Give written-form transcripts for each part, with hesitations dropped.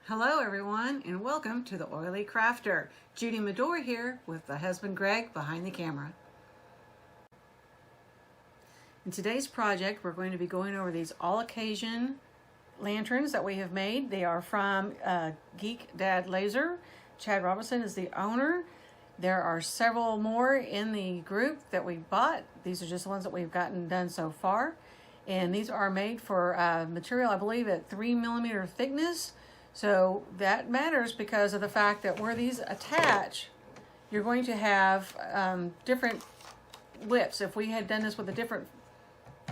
Hello everyone and welcome to the Oily Crafter. Judy Medore here with the husband Greg behind the camera. In today's project we're going to be going over these all occasion lanterns that we have made. They are from Geek Dad Laser. Chad Robertson is the owner. There are several more in the group that we bought. These are just the ones that we've gotten done so far. And these are made for material, I believe, at 3mm thickness. So that matters because of the fact that where these attach, you're going to have different lips. If we had done this with a different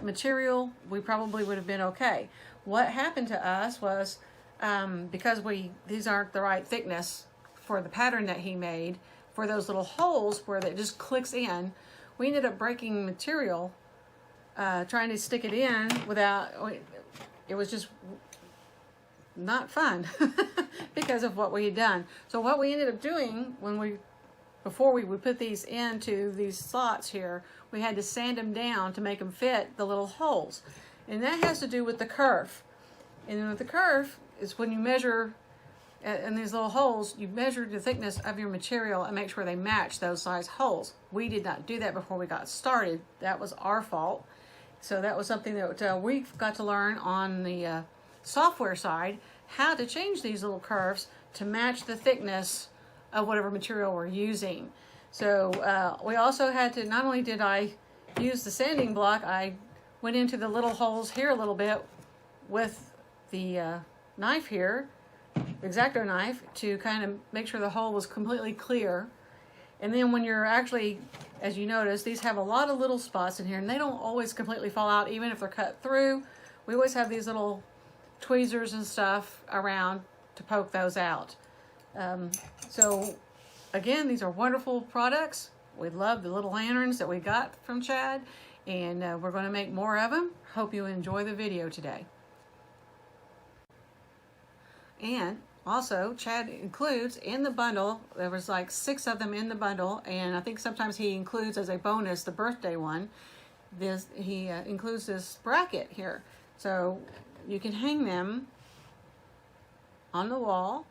material, we probably would have been okay. What happened to us was because these aren't the right thickness for the pattern that he made, for those little holes where it just clicks in, we ended up breaking material trying to stick it in without, it was just not fun because of what we had done. So what we ended up doing before we would put these into these slots here, we had to sand them down to make them fit the little holes. And that has to do with the kerf. And with the kerf is when you measure in these little holes, you measure the thickness of your material and make sure they match those size holes. We did not do that before we got started. That was our fault. So that was something that we got to learn on the software side, how to change these little curves to match the thickness of whatever material we're using. So we also had to, not only did I use the sanding block, I went into the little holes here a little bit with the knife here, the X-Acto knife, to kind of make sure the hole was completely clear. And then when you're actually, as you notice, these have a lot of little spots in here and they don't always completely fall out even if they're cut through. We always have these little tweezers and stuff around to poke those out. So again, these are wonderful products. We love the little lanterns that we got from Chad, and we're going to make more of them. Hope you enjoy the video today. And also, Chad includes in the bundle, there was like 6 of them in the bundle, and I think sometimes he includes as a bonus the birthday one. He includes this bracket here. So you can hang them on the wall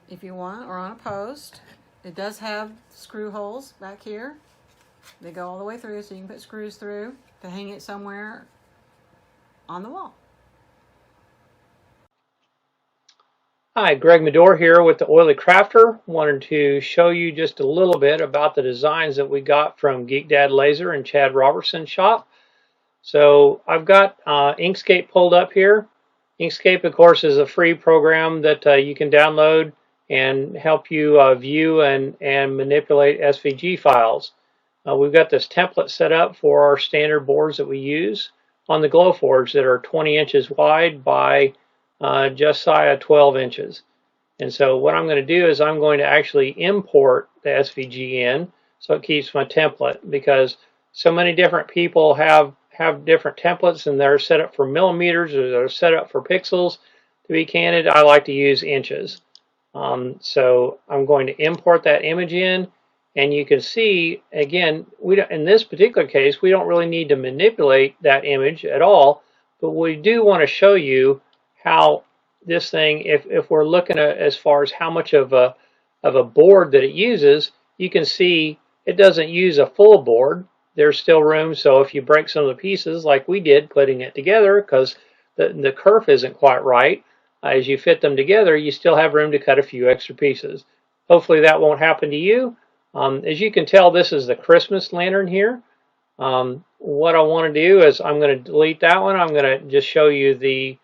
if you want, or on a post. It does have screw holes back here. They go all the way through, so you can put screws through to hang it somewhere on the wall. Hi, Greg Medore here with the Oily Crafter. Wanted to show you just a little bit about the designs that we got from Geek Dad Laser and Chad Robertson shop. So I've got Inkscape pulled up here. Inkscape, of course, is a free program that you can download and help you view and manipulate SVG files. We've got this template set up for our standard boards that we use on the Glowforge that are 20 inches wide by just shy of 12 inches. And so what I'm going to do is I'm going to actually import the SVG in so it keeps my template, because so many different people have different templates and they're set up for millimeters or they're set up for pixels. To be candid, I like to use inches. So I'm going to import that image in, and you can see, again, in this particular case, we don't really need to manipulate that image at all, but we do want to show you how this thing, if we're looking at as far as how much of a board that it uses, you can see it doesn't use a full board. There's still room, so if you break some of the pieces like we did putting it together, because the kerf isn't quite right, as you fit them together, you still have room to cut a few extra pieces. Hopefully that won't happen to you. As you can tell, this is the Christmas lantern here. What I want to do is I'm going to delete that one. I'm going to just show you the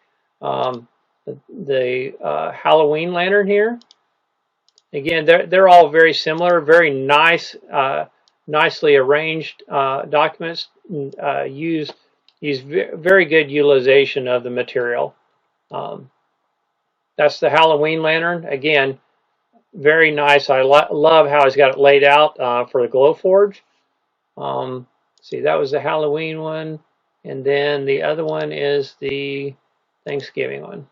Halloween lantern here. Again, they're all very similar, very nice, nicely arranged documents. Use very good utilization of the material. That's the Halloween lantern. Again, very nice. I love how he's got it laid out for the Glowforge. See, that was the Halloween one, and then the other one is the Thanksgiving one.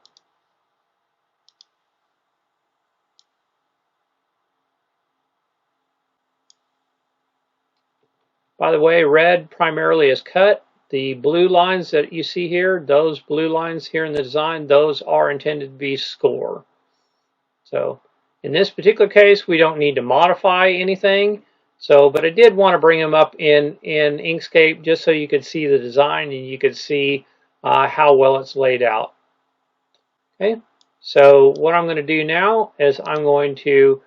By the way, red primarily is cut. The blue lines that you see here, those blue lines here in the design, those are intended to be score. So in this particular case, we don't need to modify anything. So, but I did want to bring them up in Inkscape just so you could see the design and you could see how well it's laid out. Okay, so what I'm going to do now is I'm going to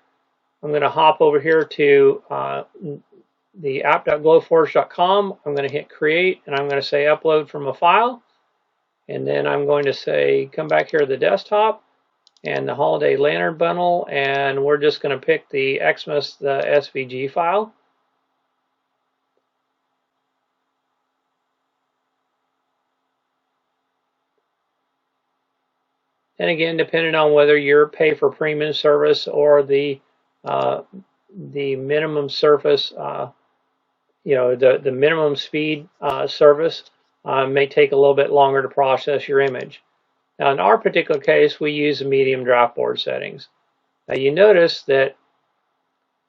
hop over here to the app.glowforge.com. I'm going to hit create and I'm going to say upload from a file. And then I'm going to say come back here to the desktop and the holiday lantern bundle, and we're just going to pick the Xmas, the SVG file. And again, depending on whether you're pay for premium service or the minimum surface, the minimum speed service may take a little bit longer to process your image. Now, in our particular case, we use the medium draft board settings. Now, you notice that,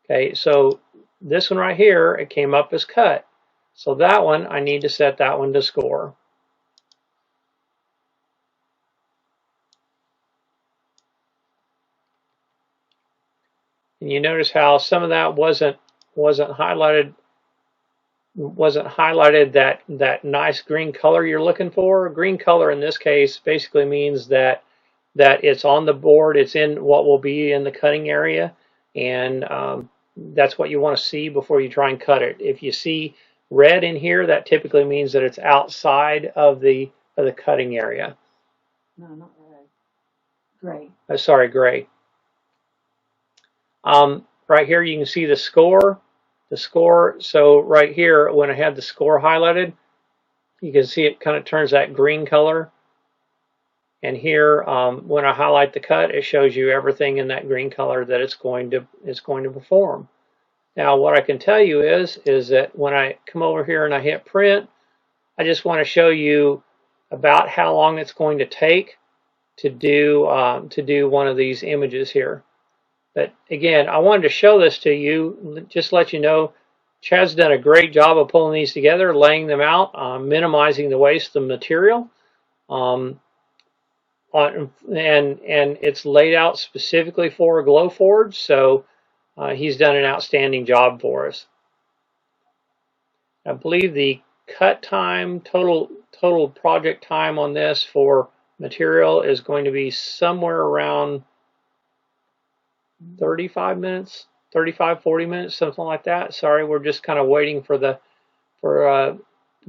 okay, so this one right here, it came up as cut. So that one, I need to set that one to score. And you notice how some of that wasn't highlighted that nice green color you're looking for. Green color in this case basically means that it's on the board, it's in what will be in the cutting area, and that's what you want to see before you try and cut it. If you see red in here, that typically means that it's outside of the cutting area. No, not red. Gray. Sorry, gray. Right here you can see the score. So right here, when I have the score highlighted, you can see it kind of turns that green color. And here, when I highlight the cut, it shows you everything in that green color that it's going to perform. Now, what I can tell you is that when I come over here and I hit print, I just want to show you about how long it's going to take to do one of these images here. But again, I wanted to show this to you, just let you know, Chad's done a great job of pulling these together, laying them out, minimizing the waste of material. And it's laid out specifically for a Glowforge, so he's done an outstanding job for us. I believe the cut time, total project time on this for material is going to be somewhere around 35 minutes, 35, 40 minutes, something like that. Sorry, we're just kind of waiting for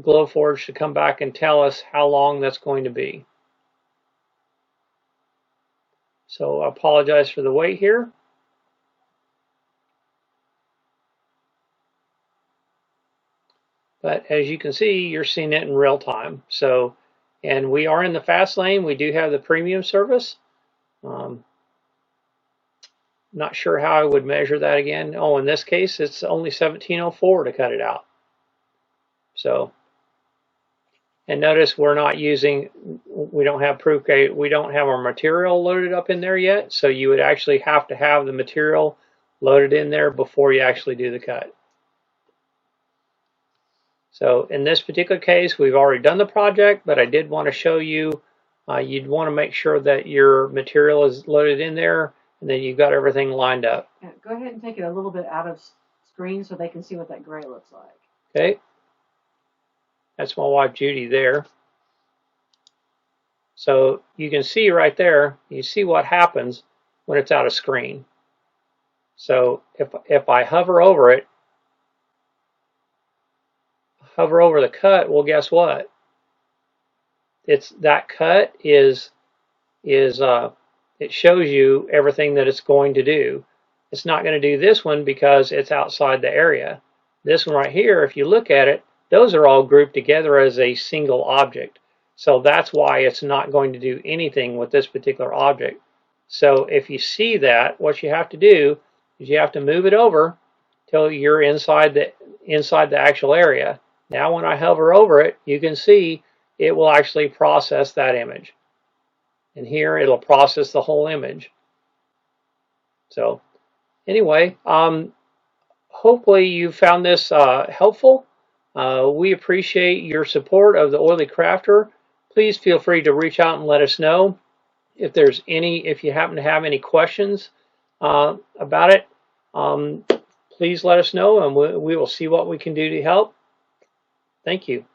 Glowforge to come back and tell us how long that's going to be. So I apologize for the wait here. But as you can see, you're seeing it in real time. So, and we are in the fast lane. We do have the premium service. Not sure how I would measure that again. Oh, in this case, it's only 1704 to cut it out. So, and notice we're not using, we don't have Proofgate, we don't have our material loaded up in there yet. So you would actually have to have the material loaded in there before you actually do the cut. So in this particular case, we've already done the project, but I did want to show you, you'd want to make sure that your material is loaded in there and then you've got everything lined up. Yeah, go ahead and take it a little bit out of screen so they can see what that gray looks like. Okay. That's my wife Judy there. So you can see right there, you see what happens when it's out of screen. So if I hover over it, hover over the cut, well, guess what? It's that cut it shows you everything that it's going to do. It's not going to do this one because it's outside the area. This one right here, if you look at it, those are all grouped together as a single object. So that's why it's not going to do anything with this particular object. So if you see that, what you have to do is you have to move it over till you're inside the actual area. Now when I hover over it, you can see it will actually process that image. And here it'll process the whole image. So anyway, hopefully you found this helpful. We appreciate your support of the Oily Crafter. Please feel free to reach out and let us know. if you happen to have any questions about it, please let us know, and we will see what we can do to help. Thank you.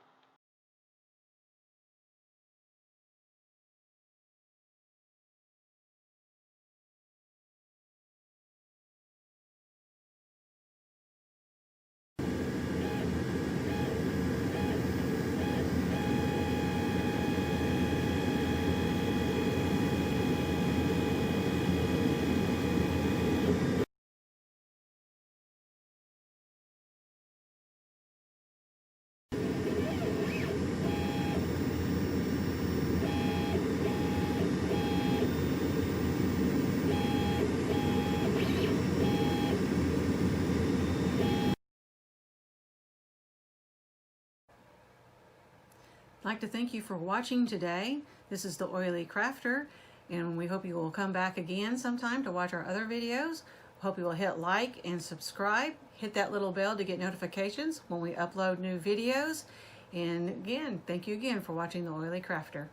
I'd like to thank you for watching today. This is the Oily Krafter, and we hope you will come back again sometime to watch our other videos. Hope you will hit like and subscribe. Hit that little bell to get notifications when we upload new videos. And again, thank you again for watching the Oily Krafter.